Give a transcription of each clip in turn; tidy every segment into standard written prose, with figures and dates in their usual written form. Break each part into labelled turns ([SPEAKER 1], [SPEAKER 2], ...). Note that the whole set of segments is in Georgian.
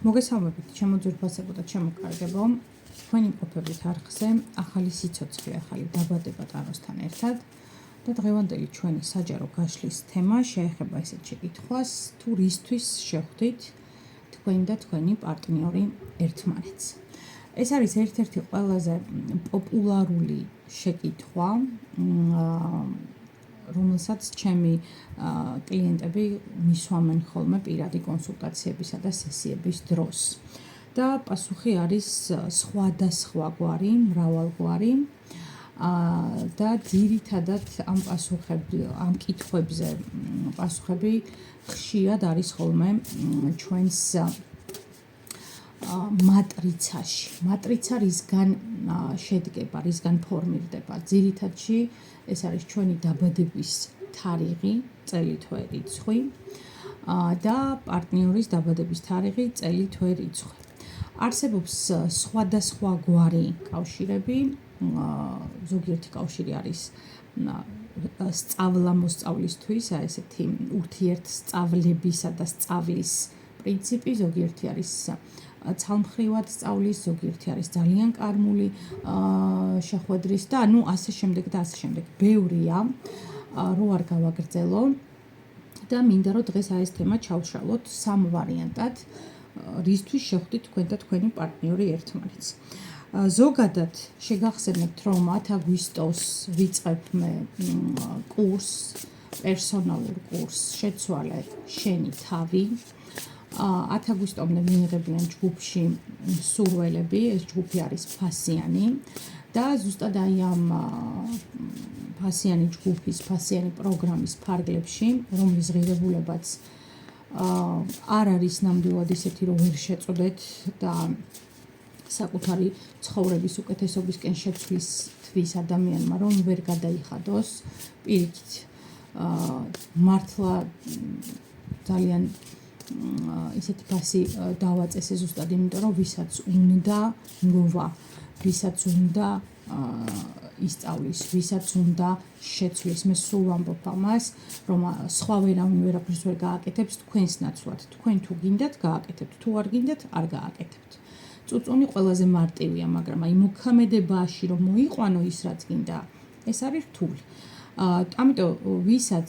[SPEAKER 1] მოგესალმებით, ჩემო ძვირფასებო და ჩემო კარგებო. თქვენ იმყოფებით არხზე ახალი სიცოცხლე, ახალი დაბადება ტაროსთან ერთად და დღევანდელი ჩვენი საჯარო გაშლის თემა შეეხება ესეთ შეკითხვას, თუ რისთვის შეხვდით თქვენ და თქვენი პარტნიორი ერთმანეთს. ეს არის ერთ-ერთი ყველაზე პოპულარული შეკითხვა, რომელსაც ჩემი კლიენტები მისვამენ ხოლმე პირადი კონსულტაციებისა და სესიების დროს. და პასუხი არის სხვადასხვაგვარი, მრავალგვარი და ძირითადად ამ კითხვებზე პასუხები ხშირად არის ხოლმე ჩვენს მატრიცაში. მატრიცა რისგან შედგება, რისგან ფორმირდება? ძირითადში ეს არის ჩვენი დაბადების თარიღი, წელი, თვე, რიცხვი და პარტნიორის დაბადების თარიღი, წელი, თვე, რიცხვი. არსებობს სხვადასხვაგვარი კავშირები, ზოგიერთი კავშირი არის სწავლა-მოსწავლისთვის, ესეთი ურთიერთსწავლებისა და სწავლის პრინციპი, ზოგიერთი არის ცალმხრივად სწავლის, ზოგიერთი არის ძალიან კარმული შეხვედრის და ასე შემდეგ და ასე შემდეგ. ბევრია, რო არ გავაგრძელო და მინდა რომ დღეს ეს თემა ჩავშალოთ სამ ვარიანტად, რისთვის შეხვდით თქვენ და თქვენი პარტნიორი ერთმანეთს. ზოგადად შეგახსენებთ, რომ 10 აგვისტოს ვიწყებ მე კურსს, პერსონალურ კურსს, შეცვალე შენი თავი. 10 აგვისტომდე მიიღებიან ჯგუფში მსურველები, ეს ჯგუფი არის ფასიანი და ზუსტად აი ამ ფასიანი ჯგუფის, ფასიანი პროგრამის ფარგლებში, რომლის ღირებულებაც არ არის ნამდვილად ისეთი, რომ ვერ შეწოდეთ და საკუთარი ცხოვრების უკეთესობისკენ შეცვლისთვის ადამიანმა რომ ვერ გადაიხადოს, პირიქით მართლა ძალიან ისეთი ფასი დავაწესე ზუსტად იმიტომ, რომ ვისაც უნდა მოვა, ვისაც უნდა ისწავლის, ვისაც უნდა შეცვლის. მე სულ ვამბობ ამას, რომ სხვა ვერაფერს ვერ გააკეთებს თქვენს ნაცვლად. თქვენ თუ გინდათ გააკეთებთ, თუ არ გინდათ არ გააკეთებთ. წუწუნი ყველაზე მარტივია, მაგრამ აი მოქმედებაში რომ მოიყვანო ის რაც გინდა, ეს არის რთული. ამიტომ ვისაც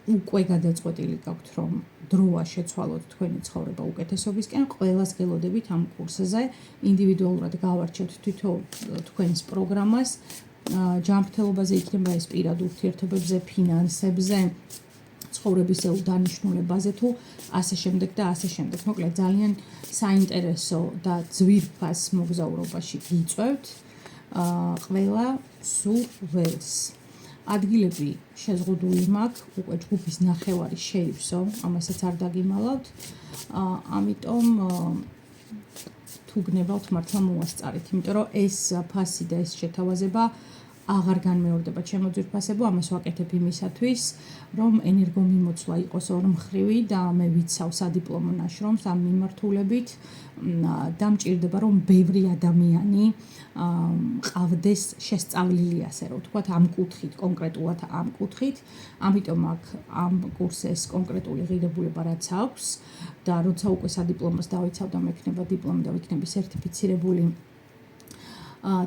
[SPEAKER 1] უკვე გადაწყვეტილი გაქვთ, რომ დროა შეცვალოთ თქვენი ცხოვრება უკეთესობისკენ, ყველას გელოდებით ამ კურსზე, ინდივიდუალურად გავარჩევთ თვითონ თქვენს პროგრამას, ჯანმრთელობაზე იქნება ეს პირად ურთიერთობებზე, ფინანსებზე, ცხოვრებისეულ დანიშნულებაზე თუ ასე შემდეგ და ასე შემდეგ. მოკლედ ძალიან საინტერესო და ძვირფას მოგზაურობაში გიწევთ ყველა სურველს. ადგილები შეზღუდული მაქვს, უკვე ჯგუფის ნახევარი შეივსო, ამასაც არ დაგიმალავთ. ამიტომ თუ გნებავთ მართლა მოასწარით, იმიტომ რომ ეს ფასი და ეს შეთავაზება აღარ განმეორდება ჩემო ძვირფასებო, ამას ვაკეთებ იმისათვის, რომ ენერგომიმოცვლა იყოს ორმხრივი და მე ვიცავ სადიპლომო ნაშრომს ამ მიმართულებით და მჭირდება რომ ბევრი ადამიანი ყავდეს შესწავლილი, ასე რომ ვთქვათ, ამ კუთხით, კონკრეტულად ამ კუთხით. ამიტომ აქ ამ კურსეს კონკრეტული ღირებულება რაც აქვს და როცა უკვე სადიპლომოს დავიცავ და მექნება დიპლომი და ვიქნები სერტიფიცირებული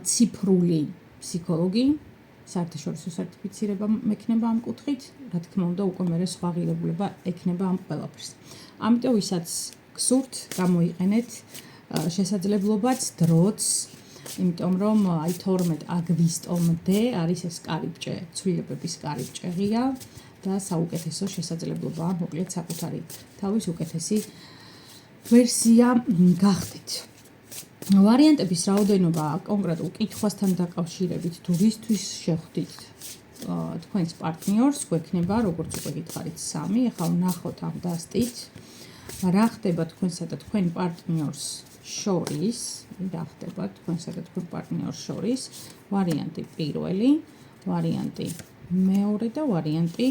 [SPEAKER 1] ციფრული ფსიქოლოგი, საერთაშორისო სერტიფიცირება მექნება ამ კუთხით, რა თქმა უნდა, უკვე მე სხვა ღირებულება ექნება ამ ყველაფერს. ამიტომ ვისაც გსურთ, გამოიყენეთ შესაძლებლობაც, დროც, იმიტომ რომ აი 12 აგვისტომდე არის ეს კარიბჭე, ცვლილებების კარიბჭე ღია და საუკეთესო შესაძლებლობაა მოკლედ საკუთარი თავის უკეთესი ვერსია გახდეთ. ვარიანტების რაოდენობა კონკრეტულ კითხვასთან დაკავშირებით, თუ რისთვის შეხვდით თქვენს პარტნიორს, გვექნება, როგორც უკვე გითხარით, 3. ახლა ვნახოთ ამ დასტით, რა ხდება თქვენსა და თქვენ პარტნიორს შორის, ვარიანტი პირველი, ვარიანტი მეორე და ვარიანტი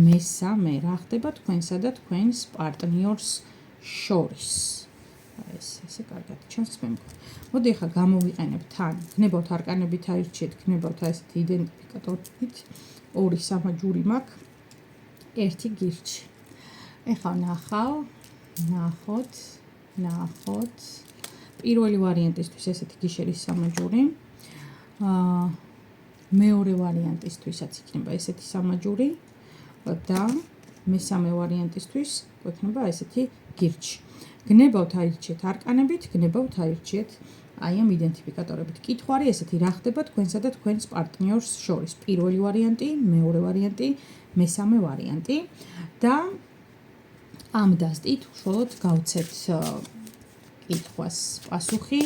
[SPEAKER 1] მესამე, რა ხდება თქვენსა და თქვენს პარტნიორს შორის. ესე კარგად ჩანს მე მგონი. მოდი ახლა გამოვიყენებ თან, გნებავთ არკანებით აირჩიეთ, გნებავთ ესეთი იდენტიფიკატორით, 2 სამაჯური მაქვს, 1 გირჩი. ახლა ნახოთ ნახოთ. პირველი ვარიანტისთვის ესეთი გიშერის სამაჯური. მეორე ვარიანტისთვისაც იქნება ესეთი სამაჯური და მესამე ვარიანტისთვის იქნება ესეთი გირჩი. გნებავთ აირჩიეთ არკანებით, გნებავთ აირჩიეთ აი ამ იდენტიფიკატორებით. კითხვარი ესეთი, რა ხდება თქვენსა და თქვენს პარტნიორს შორის? პირველი ვარიანტი, მეორე ვარიანტი, მესამე ვარიანტი და ამ დასტით უშუალოდ გავცეთ კითხვას პასუხი,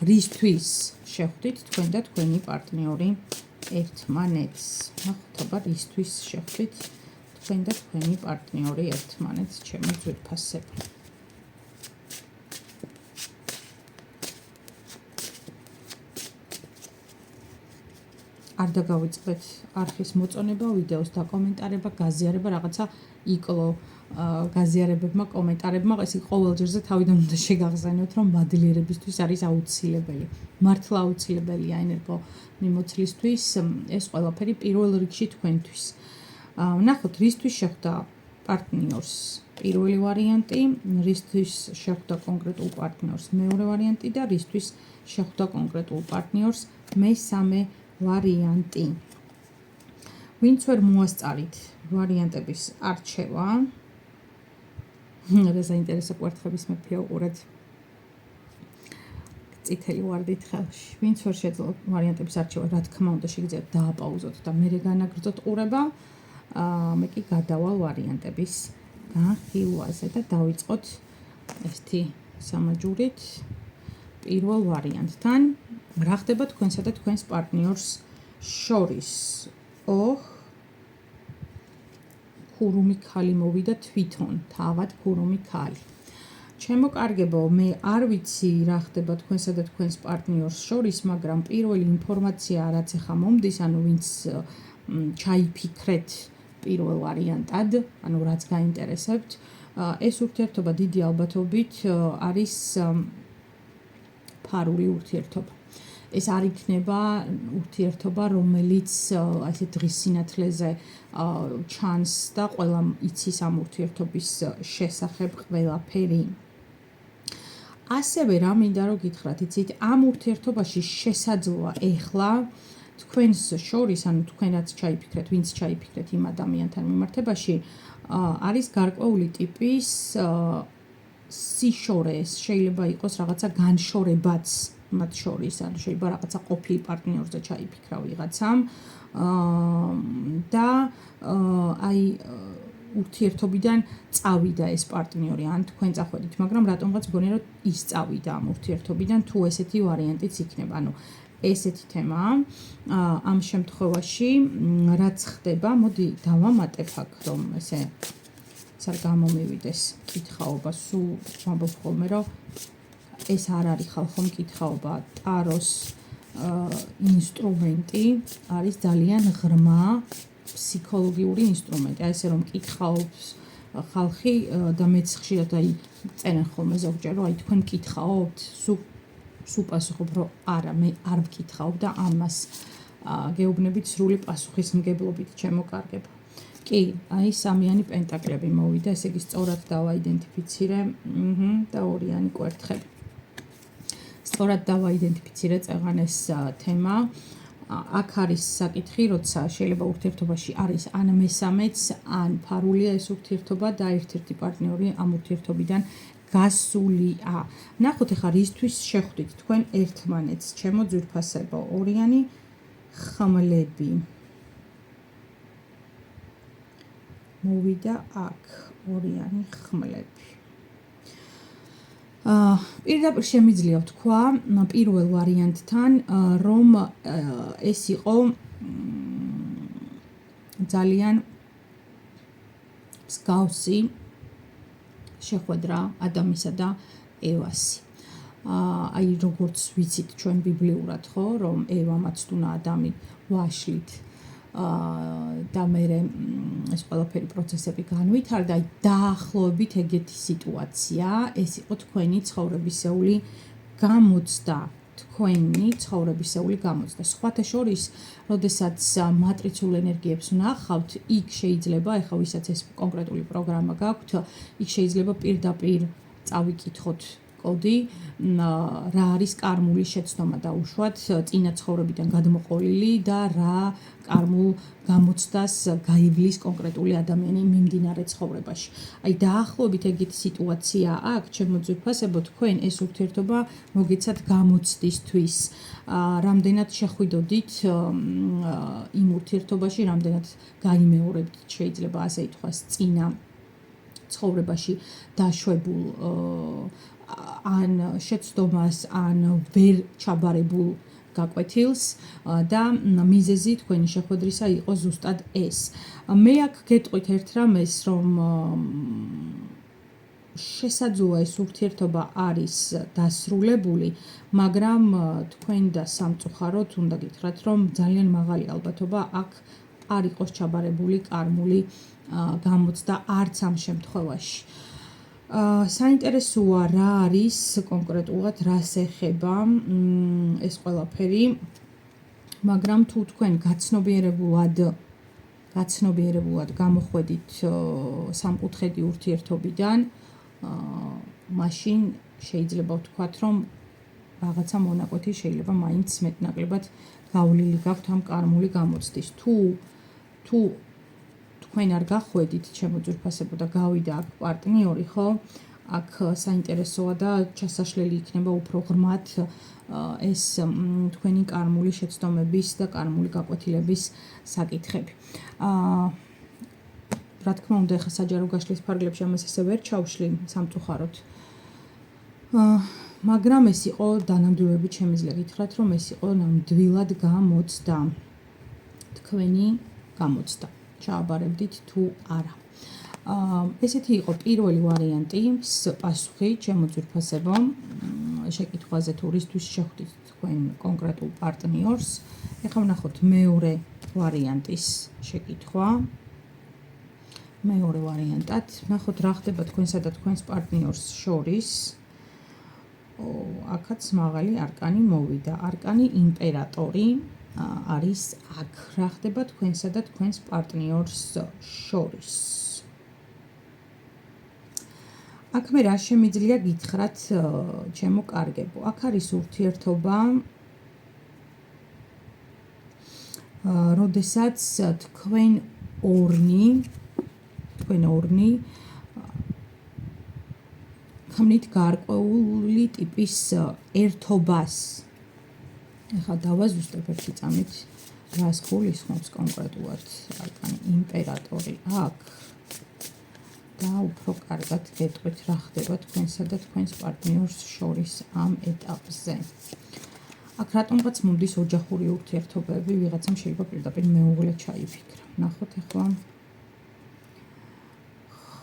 [SPEAKER 1] რისთვის შეხვდით თქვენ და თქვენი პარტნიორი ერთმანეთს. ნახოთ აბა რისთვის შეხვდით თქვენ და თქვენი პარტნიორი ერთმანეთს, ჩემი ძვირფასები. არ დაგავიწყდეთ არხის მოწონება, ვიდეოს დაკომენტარება, გაზიარება, რაღაცა იკლო გაზიარებებმა, კომენტარებმა, ეს ყოველ ჯერზე თავიდან უნდა შეგახსენოთ, რომ მადლიერებისთვის არის აუცილებელი. მართლა აუცილებელია ენერგო მიმოცლისთვის, ეს ყველაფერი პირველ რიგში თქვენთვის. ნახოთ, რისთვის შეხვდა პარტნიორს პირველი ვარიანტი, რისთვის შეხვდა კონკრეტულ პარტნიორს მეორე ვარიანტი და რისთვის შეხვდა კონკრეტულ პარტნიორს მესამე ვარიანტი. ვინც ვერ მოასწარით ვარიანტების არჩევა, რა საინტერესო კვერთხების მეფეა უყურეთ წითელი ვარდით ხელში. ვინც ვერ შეძლო ვარიანტების არჩევა, რა თქმა უნდა შეგიძლიათ დააპაუზოთ და მერე განაგრძოთ ყურება. მე კი გადავალ ვარიანტების განხილვაზე და დავიწყოთ ერთი სამაჯურით პირველ ვარიანტთან. რა ხდება თქვენსა და თქვენს პარტნიორს შორის? ქურუმი ქალი მოვიდა თვითონ, თავად ქურუმი ქალი. ჩემო კარგებო, მე არ ვიცი რა ხდება თქვენსა და თქვენს პარტნიორს შორის, მაგრამ პირველი ინფორმაცია რაც ახლა მომდის, ანუ ვინც ჩაიფიქრეთ პირველ ვარიანტად, ანუ რაც გაინტერესებთ, ეს ურთიერთობა დიდი ალბათობით არის ფარული ურთიერთობა. ეს არ იქნება ურთიერთობა, რომელიც ასე დღის სინათლეზე ჩანს და ყველამ იცის ამ ურთიერთობის შესახებ ყველაფერი. ასევე რა მინდა რომ გითხრათ, იცით, ამ ურთიერთობაში შესაძლოა ეხლა თქვენს შორის, ანუ თქვენ რაც ჩაიფიქრეთ, ვინც ჩაიფიქრეთ იმ ადამიანთან მიმართებაში, არის გარკვეული ტიპის სიშორე, შეიძლება იყოს რაღაცა განშორებაც მათ შორის, ანუ შეიძლება რაღაცა ყოფილი პარტნიორზე ჩაიფიქრა ვიღაცამ და აი ურთიერთობიდან წავიდა ეს პარტნიორი, ან თქვენ წახვედით, მაგრამ რატომღაც მგონია რომ ის წავიდა ამ ურთიერთობიდან, თუ ესეთი ვარიანტიც იქნება, ანუ ესეთი თემაა. ამ შემთხვევაში რაც ხდება, მოდი დავამატებ აქ, რომ ესე არ გამომივიდეს კითხაობა, სულ ვამბობ ხოლმე, რომ ეს არ არის ხალხო მკითხაობა, ტაროს ინსტრუმენტი არის ძალიან ღრმა ფსიქოლოგიური ინსტრუმენტი. აი ესე რომ მკითხაობს ხალხი და მეც ხშირად აი წერენ ხოლმე ზოგჯერ, რომ აი თქვენ მკითხაობთ, სულ პასუხობ, რომ არა, მე არ მკითხავ და ამას გეუბნებით სრული პასუხისმგებლობით, ჩემო კარგებო. კი, აი სამიანი პენტაკლები მოვიდა, ესე იგი სწორად დავაიდენტიფიცირე და ორიანი კვერთხები. სწორად დავაიდენტიფიცირე წეღანეს თემა. აქ არის საკითხი, როცა შეიძლება ურთიერთობაში არის ან მესამეც, ან ფარულია ეს ურთიერთობა და ერთ-ერთი პარტნიორი ამ ურთიერთობიდან გასულია. ნახოთ ახლა რისთვის შეხვდით თქვენ ერთმანეთს, ჩემო ძვირფასებო, ორიანი ხმლები. მოვიდა აქ ორიანი ხმლები. პირდაპირ შემიძლია ვთქვა პირველ ვარიანტთან, რომ ეს იყო ძალიან მსგავსი შეხვედრა ადამისა და ევასი. აი როგორც ვიცით ჩვენ ბიბლიურად, ხო, რომ ევამ აცდუნა ადამი ვაშლით და მერე ეს ყველაფერი პროცესები განვითარდა, აი დაახლოებით ეგეთი სიტუაცია, ეს იყო თქვენი ცხოვრებისეული გამოცდა, სხვათა შორის, როდესაც მატრიცულ ენერგიებს ვნახავთ, იქ შეიძლება, ეხლა ვისაც ეს კონკრეტული პროგრამა გაქვთ, იქ შეიძლება პირდაპირ წავიკითხოთ კოდი, რა არის კარმული შეცდომა დაუშვათ წინა ცხოვრებიდან გადმოყოლილი და რა კარმულ გამოცდას გაივლის კონკრეტული ადამიანი მიმდინარე ცხოვრებაში. აი დაახლოებით ეგეთი სიტუაცია აქვს, ჩემო ძვირფასებო, თქვენ ეს ურთიერთობა მოგეცათ გამოცდისთვის. რამდენად შეხვიდოდით იმ ურთიერთობაში, რამდენად გაიმეორებდით, შეიძლება ასე ითქვას, წინა ცხოვრებაში დაშვებულ ან შეცდომას, ან ვერ ჩაბარებულ გაკვეთილს და მიზეზი თქვენი შეხვედრისა იყო ზუსტად ეს. მე აქ გეტყვით ერთ რამეს, რომ შესაძლოა ეს ურთიერთობა არის დასრულებული, მაგრამ თქვენ და სამწუხაროდ უნდა გითხრათ, რომ ძალიან მაღალი ალბათობა აქ არ იყოს ჩაბარებული კარმული გამოცდა არც ამ შემთხვევაში. საინტერესოა რა არის კონკრეტულად, რას ეხება ეს ყველაფერი, მაგრამ თუ თქვენ გაცნობიერებულად გამოხვედით სამკუთხედი ურთიერთობიდან, მაშინ შეიძლება ვთქვათ, რომ რაღაცა მონაკვეთი შეიძლება მაინც მეტნაკლებად გავლილი გაქვთ ამ კარმული გამოცდის. თუ თქვენ არ გახვედით, ჩემო ძვირფასებო, და გავიდა აქ პარტნიორი, ხო? აქ საინტერესოა და ჩასაშლელი იქნება უფრო ღრმად ეს თქვენი კარმული შეცდომების და კარმული გაკვეთილების საკითხები. რა თქმა უნდა, ეხლა საჯარო გაშლის ფარგლებში ამას ესე ვერ ჩავშლი სამწუხაროდ. მაგრამ ეს იყო დანამდვილებით შემიძლია გითხრათ, რომ ეს იყო ნამდვილად გამოცდა. თქვენი გამოცდა. ჩააბარებდით თუ არა. ესეთი იყო პირველი ვარიანტის პასუხი, ჩემო ძვირფასებო, შეკითხვაზე თუ რისთვის შეხვდით თქვენ კონკრეტულ პარტნიორს. ეხლა ვნახოთ მეორე ვარიანტის შეკითხვა. მეორე ვარიანტად ვნახოთ რა ხდება თქვენსა და თქვენს პარტნიორს შორის. აქაც მაღალი არკანი მოვიდა. არკანი იმპერატორი არის აქ. რა ხდება თქვენსა და თქვენს პარტნიორს შორის. აქ მე რა შემიძლია გითხრათ, ჩემო კარგებო. აქ არის ურთიერთობა, როდესაც თქვენ ორნი ქმნით გარკვეული ტიპის ერთობას. ეხლა დავაზუსტებ ერთი წამით, რას გულისხმობს კონკრეტულად არკანი იმპერატორი აქ. და უფრო კარგად გეტყვით, რა ხდება თქვენსა და თქვენს პარტნიორს შორის ამ ეტაპზე. აქ რატომღაც მომდის ოჯახური ურთიერთობები, ვიღაცამ შეიძლება პირდაპირ მეუღლე ჩაიფიქრა. ნახოთ ეხლა.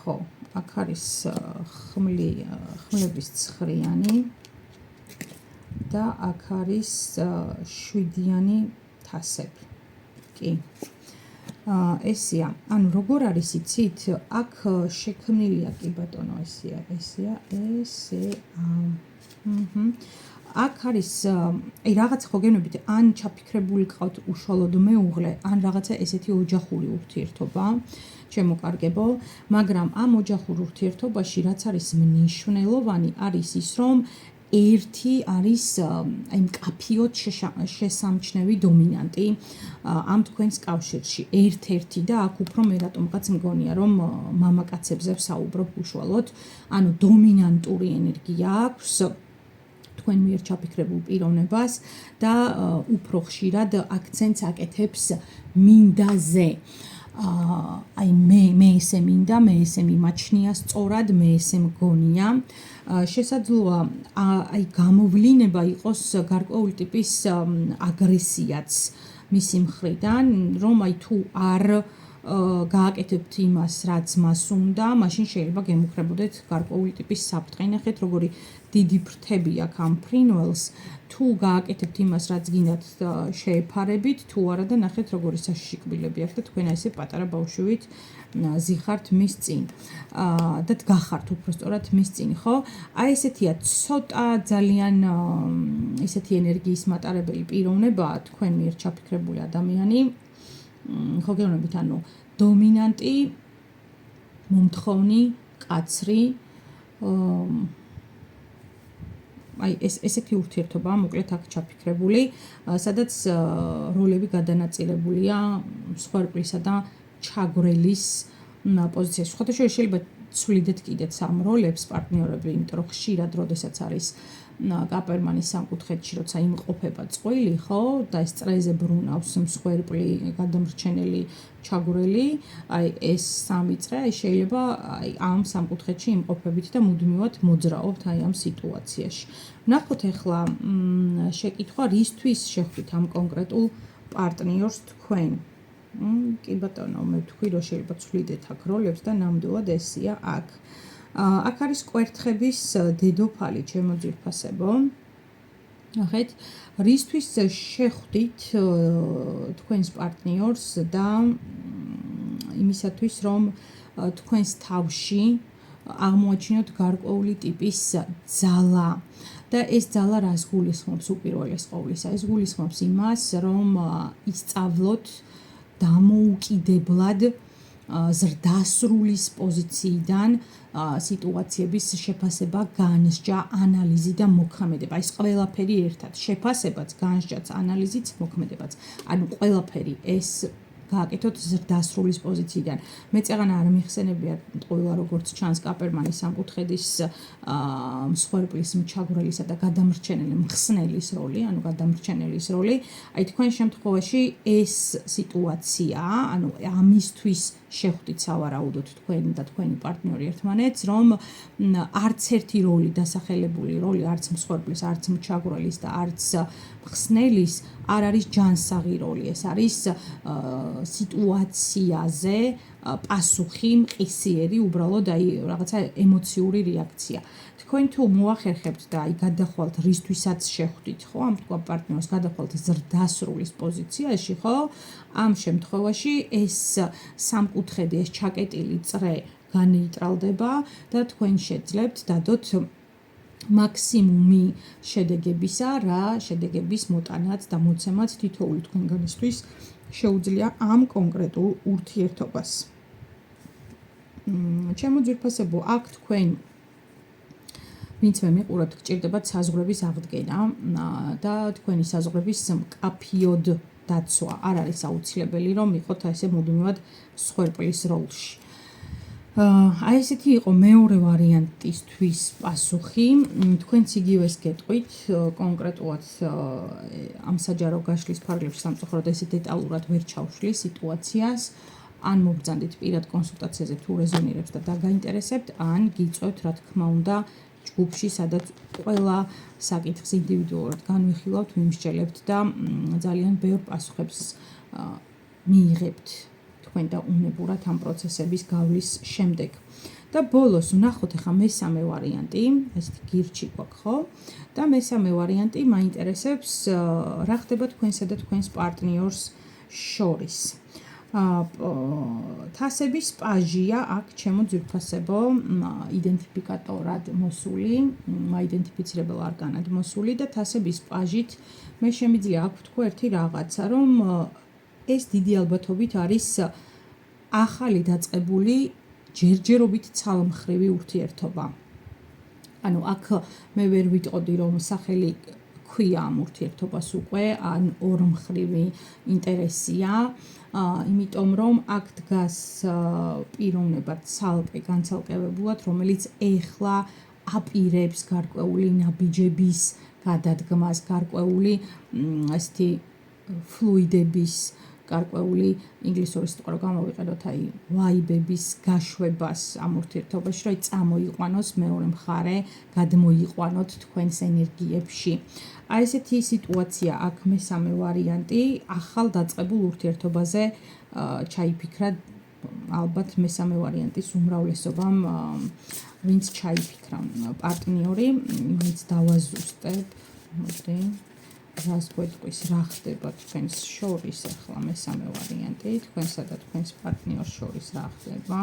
[SPEAKER 1] ხო, აქ არის ხმლების ცხრიანი და აქ არის 7-იანი თასები. კი. ესია, ანუ როგორ არის იცით, აქ შექმნილია, კი ბატონო, ესეა. აქ არის, რაღაცა ხო გეუბნებით, ან ჩაფიქრებული ყავთ უშუალოდ მეუღლე, ან რაღაცა ესეთი ოჯახური ურთიერთობა, ჩემო კარგებო, მაგრამ ამ ოჯახურ ურთიერთობაში რაც არის მნიშვნელოვანი, არის ის, რომ ერთი არის მკაფიოდ შესამჩნევი დომინანტი ამ თქვენს კავშირში. ერთ-ერთი და აქ უფრო მე რატომღაც მგონია, რომ მამაკაცებზე ვსაუბრობ უშუალოდ, ანუ დომინანტური ენერგია აქვს თქვენ მიერ ჩაფიქრებულ პიროვნებას და უფრო ხშირად აქცენტს აკეთებს მინდაზე. აი მე ესე მინდა, მე ესე მიმაჩნია სწორად, მე ესე მგონია. შესაძლოა აი გამოვლინება იყოს გარკვეული ტიპის აგრესიაც მისი მხრიდან, რომ აი თუ არ გააკეთებთ იმას, რაც მას უნდა, მაშინ შეიძლება გემუქრებოდეთ გარკვეული ტიპის საფრთხე. ნახეთ, როგორი დიდი ფრთები აქვს ამ ფრინველს, თუ გააკეთებთ იმას, რაც გინდათ შეეფარებით, თუ არა და ნახეთ, როგორი საშიში კბილები აქვს და თქვენ ესე პატარა ბავშვით ზიხართ მის წინ და დგახართ უბრალოდ მის წინ, ხო? აი ესეთია ცოტა ძალიან ესეთი ენერგიის მატარებელი პიროვნებაა თქვენ მიერ ჩაფიქრებული ადამიანი. ხო გეუბნებით, ანუ დომინანტი, მომთხოვნი, კაცრი აი ესეთი ურთიერთობაა მოკლედ აქ ჩაფიქრებული, სადაც როლები გადანაწილებულია მსხვერპლისა და ჩაგვრელის პოზიციაში. სხვათა შორის შეიძლება ცვლიდეთ კიდეც ამ როლებს პარტნიორები, იმიტომ რომ ხშირად როდესაც არის კაპერმანის სამკუთხედში, როცა იმყოფება წყვილი, ხო, და ეს წრეზე ბრუნავს მსხვერპლი, გადამრჩენელი, ჩაგვრელი, აი ეს სამი წრე შეიძლება აი ამ სამკუთხედში იმყოფებით და მუდმივად მოძრაობთ აი ამ სიტუაციაში. ვნახოთ ახლა შეკითხვა, რისთვის შეხვდით ამ კონკრეტულ პარტნიორს თქვენ? კი ბატონო, მე ვთქვი, რომ შეიძლება ცვლიდეთ აქ როლებს და ნამდვილად ესია აქ. აქ არის კვერთხების დედოფალი, ჩემო ძვირფასებო. ნახეთ, რისთვის შეხვდით თქვენს პარტნიორს და იმისათვის, რომ თქვენს თავში აღმოაჩინოთ გარკვეული ტიპის ძალა. და ეს ძალა რას გულისხმობს უპირველეს ყოვლისა? ეს გულისხმობს იმას, რომ ისწავლოთ დამოუკიდებლად ზრდასრულის პოზიციიდან სიტუაციების შეფასება, განსჯა, ანალიზი და მოქმედება. ეს ყველაფერი ერთად, შეფასებაც, განსჯაც, ანალიზიც, მოქმედებაც. ანუ ყველაფერი ეს გააკეთოთ ზრდასრულის პოზიციიდან. მე წეღან არ მიხსენებია ყველა როგორც ჩანს კაპერმანის სამკუთხედის მსხვერპლის, ჩაგვრელისა და გადამრჩენელი მხსნელის როლი, ანუ გადამრჩენელის როლი. აი თქვენ შემთხვევაში ეს სიტუაცია, ანუ ამისთვის შეხვდით სავარაუდოდ თქვენ და თქვენი პარტნიორი ერთმანეთს, რომ არც ერთი როლი, დასახელებული როლი, არც მსხვერპლის, არც ჩაგვრელის და არც მხსნელის არ არის ჯანსაღი როლი. ეს არის სიტუაციაზე პასუხი, მყისიერი, უბრალოდ აი რაღაცა ემოციური რეაქცია. თქვენ თუ მოახერხებთ და აი გადახვალთ რისთვისაც შეხვდით, ხო? ამ თქვა პარტნიორს გადახვალთ ზრდასრულის პოზიციაში, ხო? ამ შემთხვევაში ეს სამკუთხედი, ეს ჩაკეტილი წრე განეიტრალდება და თქვენ შეძლებთ დადოთ მაქსიმუმი შედეგებისა, რა შედეგების მოტანაც და მოცემაც თითოეული თქვენგანისთვის შეუძლია ამ კონკრეტულ ურთიერთობას. ჩემო ძვირფასებო, აქ თქვენ ვინც მე მიყურებთ, გჭირდებათ საზღვრების აღდგენა და თქვენი საზღვრების მკაფიოდ დაცვა. არ არის აუცილებელი, რომ იყოთ ესე მუდმივად მსხვერპლის როლში. აი ესეთი იყო მეორე ვარიანტისთვის პასუხი. თქვენც იგივეს გეტყვით, კონკრეტულად ამ საჯარო გაშლის ფარგლებში სამწუხაროდ ესე დეტალურად ვერ ჩავშლი სიტუაციას. ან მობრძანდით პირად კონსულტაციაზე თუ რეზონირებს და დაგაინტერესებთ, ან გიწევთ, რა თქმა უნდა, ჯგუფში, სადაც ყველა საკითხს ინდივიდუალურად განვიხილავთ, ვიმსჯელებთ და ძალიან ბევრ პასუხებს მიიღებთ თქვენ და უნებურად ამ პროცესების გავლის შემდეგ. და ბოლოს ვნახოთ ახლა მესამე ვარიანტი, ესეთი გირჩი გვაქვს, ხო? და მესამე ვარიანტი მაინტერესებს, რა ხდება თქვენსა და თქვენს პარტნიორს შორის. თასების პაჟია აქ ჩემო ძვირფასებო იდენტიფიკატორად მოსული, აიდენტიფიცირებელ არგანად მოსული და თასების პაჟით მე შემიძლია აქ ვთქვა ერთი რაღაცა, რომ ეს დიდი ალბათობით არის ახალი დაწყებული ჯერჯერობით ცალმხრივი ურთიერთობა. ანუ აქ მე ვერ ვიტყოდი, რომ სახელი ქვია ამ ურთიერთობას უკვე, ან ორმხრივი ინტერესია, იმიტომ რომ აქ დგას პიროვნება ცალკე განცალკევებულად, რომელიც ეხლა აპირებს გარკვეული ნაბიჯების გადადგმას, გარკვეული ესეთი ფლუიდების, გარკვეული ინგლისური სიტყვა რო გამოვიყენოთ, აი ვაიბების გაშვებას ამ ურთიერთობაში, რომ წამოიყვანოს მეორე მხარე, გადმოიყვანოთ თქვენს ენერგიებში. აი ესეთი სიტუაცია აქ მესამე ვარიანტი, ახალ დაწყებულ ურთიერთობაზე ჩაიფიქრა ალბათ მესამე ვარიანტის უმრავლესობამ, ვინც ჩაიფიქრა პარტნიორი, ვინც დავაზუსტებ, მოდი რას გვეტყვის, რა ხდება თქვენს შორის ახლა მესამე ვარიანტი, თქვენსა და თქვენს პარტნიორს შორის რა ხდება.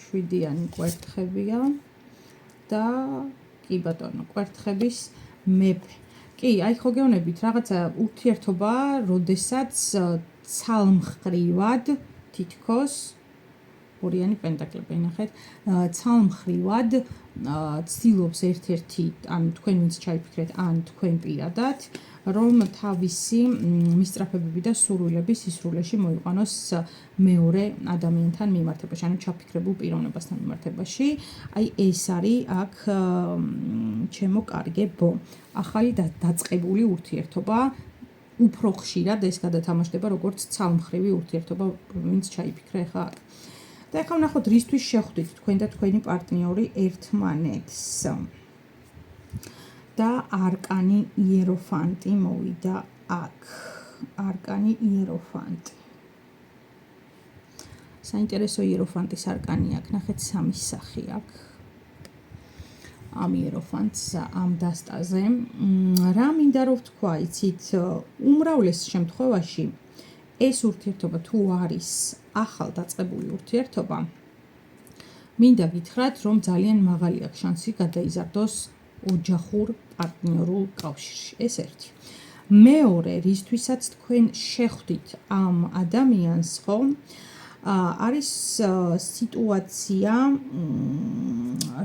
[SPEAKER 1] შვიდიანი კვერთხებია და კი ბატონო, კვერთხების მეფე. კი, აი ხო გეუბნებით, რაღაცა ურთიერთობა, როდესაც ცალმხრივად თითქოს ორიანი პენტაკლები ნახეთ ცალმხრივად ცდილობს ერთ-ერთი ან თქვენ ვინც ჩაიფიქრეთ ან თქვენ პირადად რომ თავისი მისწრაფებები და სურვილები სისრულეში მოიყვანოს მეორე ადამიანთან მიმართებაში, ანუ ჩაფიქრებულ პიროვნებასთან მიმართებაში. აი ეს არის აქ ჩემო კარგებო. ახალი დაწყებული ურთიერთობა უფრო ხშირად ეს გადათამაშდება როგორც ცალმხრივი ურთიერთობა, ვინც ჩაიფიქრა ახლა აქ. და ახლა ვნახოთ რისთვის შეხვდით თქვენ და თქვენი პარტნიორი ერთმანეთს. და არკანი იეროფანტი მოვიდა აქ. არკანი იეროფანტი. საინტერესო იეროფანტის არკანი აქ, ნახეთ სამი სახი აქ. ამ იეროფანტს ამ დასტაზე. რა მინდა რომ ვთქვა, იცით, უმრავლეს შემთხვევაში ეს ურთიერთობა თუ არის ახალ დაწყებული ურთიერთობა, მინდა გითხრათ, რომ ძალიან მაღალი აქვს შანსი გადაიზარდოს ოჯახურ პარტნიორულ კავშირში. ეს ერთი. მეორე, რისთვისაც თქვენ შეხვდით ამ ადამიანს, ხო? არის სიტუაცია,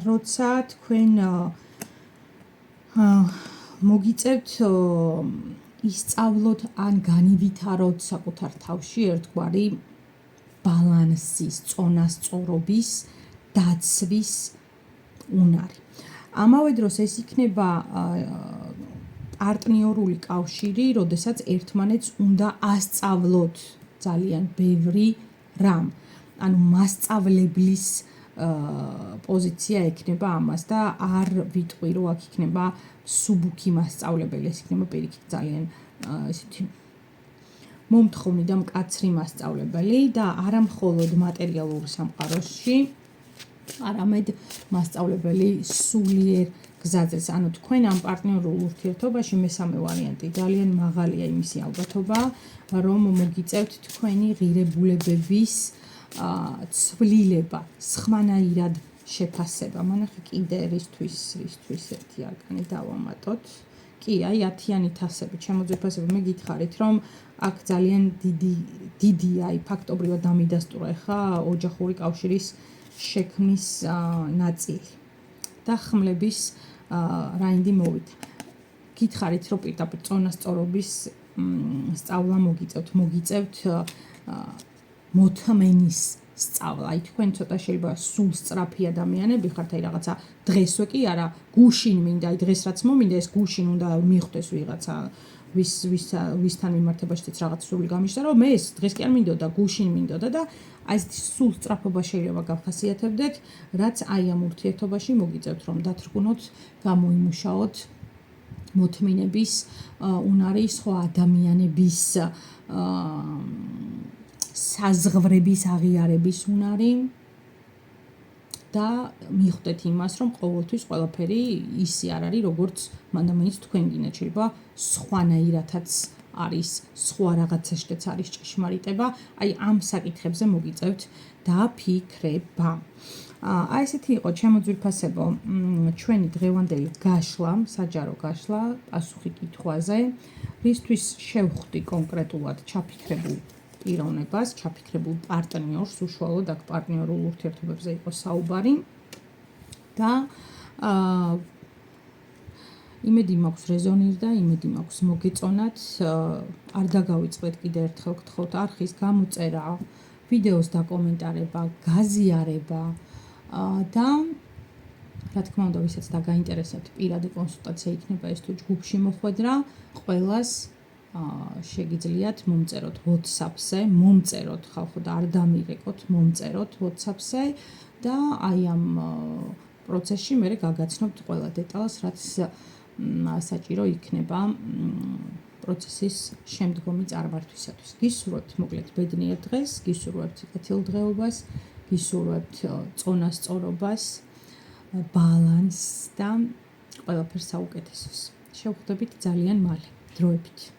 [SPEAKER 1] როცა თქვენ მოგიწევთ ისწავლოთ ან განივითაროთ საკუთარ თავში ერთგვარი ბალანსის, წონასწორობის, დაცვის უნარი. ამავე დროს ეს იქნება პარტნიორული კავშირი, როდესაც ერთმანეთს უნდა ასწავლოთ ძალიან ბევრი რამ. ანუ მასწავლებლის პოზიცია ექნება ამას და არ ვიტყვი რომ აქ იქნება სუბუქი მასწავლებელი, ეს იქნება პირიქით ძალიან ესეთი მომთხოვნი და მკაცრი მასწავლებელი და არა მხოლოდ მატერიალურ სამყაროში, არამედ მასწავლებელი სულიერ გზაზეც. ანუ თქვენ ამ პარტნიორულ ურთიერთობაში მესამე ვარიანტი ძალიან მაღალია იმისი ალბათობა, რომ მოგიწევთ თქვენი ღირებულებების ცვლილება, სხვანაირად შეფასება. მანახე კიდე რისთვის ერთი არკანი დავამატოთ. კი, აი 10-იანი თასები, შემოძვირფასები, მე გითხარით, რომ აქ ძალიან დიდი აი ფაქტობრივად დამიდასტურა ხა ოჯახური კავშირის შექმნის ნაწილი და ხმლების რაინდი მოვიდა. გითხარით, რომ პირდაპირ წონასწორობის სწავლა მოგიწევთ მოთმენის სწავლა. აი თქვენ ცოტა შეიძლება სულ სწრაფი ადამიანები ხართ, აი რაღაცა დღესვე კი არა, გუშინ მინდა, აი დღეს რაც მომინდა, ეს გუშინ უნდა მიხვდეს ვიღაცა ვისთან მიმართებაშიც რაღაც სული გამიშთა, რომ მე ეს დღეს კი არ მინდოდა, გუშინ მინდოდა და აი ეს სულ სწრაფობა შეიძლება გავხასიათებდეთ, რაც აი ამ ურთიერთობაში მოგიწევთ, რომ დათრგუნოთ, გამოიმუშაოთ მოთმინების უნარი, სხვა ადამიანების საზღვრების აღიარების უნარი და მიხვდეთ იმას, რომ ყოველთვის ყველაფერი ისე არ არის, როგორც მანდამაინც თქვენ გინდათ, შეიძლება სხვანაირადაც არის, სხვა რაღაცაშიც არის ჭეშმარიტება, აი ამ საკითხებზე მოგიწევთ დაფიქრება. აი ესეთი იყო ჩემო ძვირფასებო ჩვენი დღევანდელი გაშლა, საჯარო გაშლა პასუხი კითხვაზე, რისთვის შევხვდი კონკრეტულად ჩაფიქრებულ პიროვნებას, ჩაფიქრებულ პარტნიორს, უშუალოდ აქ პარტნიორულ ურთიერთობებზე იყო საუბარი და იმედი მაქვს რეზონირდა, იმედი მაქვს მოგეწონათ, არ დაგავიწყდეთ კიდე ერთხელ გთხოვთ არხის გამოწერა, ვიდეოს დაკომენტარება, გაზიარება და რა თქმა უნდა, ვისაც დაგაინტერესებთ პირადი კონსულტაცია იქნება ეს თუ ჯგუფში მოხვედრა, ყველას შეგიძლიათ მომწეროთ WhatsApp-ზე, მომწეროთ ხალხო და არ დამირეკოთ, მომწეროთ WhatsApp-ზე და აი ამ პროცესში მე გაგაცნობთ ყველა დეტალს, რაც საჭირო იქნება პროცესის შემდგომი წარმართვისათვის. გისურვებთ მოკლედ ბედნიერ დღეს, გისურვებთ კეთილდღეობას, გისურვებთ წონასწორობას, ბალანსს და ყველაფერს საუკეთესოს. შევხვდებით ძალიან მალე. დროებით.